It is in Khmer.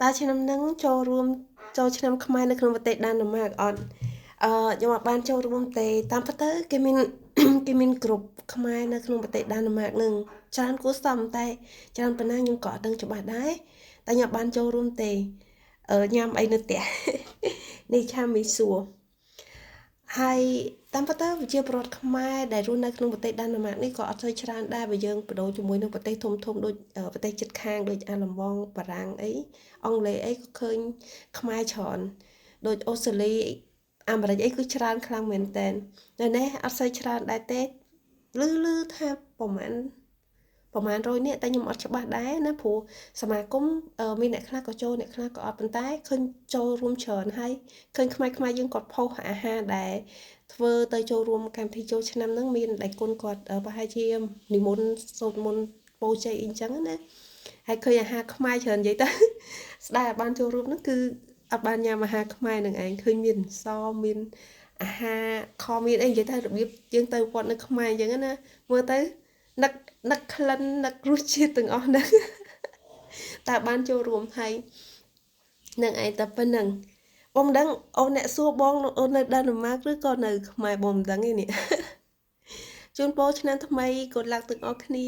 តាឆ្នាំហ្នឹងចូលរួមចូលឆ្នាំខ្មែរនៅក្នុងប្រទេសដាណឺម៉ាកអត់ខ្ញុំអត់បានចូលរួមទេតាមពិតទៅគេមាន គេមានក្រុមខ្មែរនៅក្នុងប្រទេសដាណឺម៉ាកនឹងច្រើនគួរសមតែច្រើនប៉ុណ្ណាខ្ញុំក៏អត់ដឹងច្បាស់ដែរតែខ្ញុំអត់បានចូលរួមទេញ៉ាំអីនៅផ្ទះ នេះឆាមីសួរហើយតាមពិតទៅប្រជាពលរដ្ឋខ្មែរដែលរស់នៅក្នុងប្រទេសដាណឺម៉ាកនេះក៏អត់សូវច្រើនដែរបើយើងបដូរជាមួយនឹងប្រទេសធំៗដូចប្រទេសជិតខាងដូចអាល្លឺម៉ង់បារាំងអីអង់គ្លេសអីក៏ឃើញខ្មែរច្រើនដូចអូស្ត្រាលីអាមេរិកអីគឺច្រើនខ្លាំងមែនតើនៅនេះអត់សូវច្រើនដែរទេលឺថាប្រហែល100នាក់តែខ្ញុំអត់ច្បាស់ដែរណាព្រោះសមាគមមានអ្នកខ្លះក៏ចូលអ្នកខ្លះក៏អត់ប៉ុន្តែឃើញចូលរួមច្រើនហើយឃើញខ្មែរយើងគាត់ផុសអាហារដែលធ្វើទៅចូលរួមកម្មវិធីចូលឆ្នាំហ្នឹងមានដៃគុណគាត់ប្រហែលជានិមន្តសូត្រមន្តពោជ័យអីចឹងណាហើយឃើញអាហារខ្មែរច្រើននិយាយទៅ ស្ដាយឲ្យបានចូលរួមហ្នឹងគឺអត់បានញ៉ាំអាហារខ្មែរនឹងឯងឃើញមានសមានអាហារខមានអីនិយាយទៅរបៀបយើងទៅវត្តនៅខ្មែរអញ្ចឹងណាមើលទៅនឹកក្លិននឹករសជាតិទាំងអស់ហ្នឹង តើបានចូលរួមហើយនឹងឯងតែប៉ុណ្្នឹងបងមិនដឹងអូនអ្នកសួរបងអូននៅដាណឺម៉ាកឬក៏នៅខ្មែរបងមិនដឹងទេនេះ ជូនពរឆ្នាំថ្មីកូនឡើងទាំងអស់គ្នា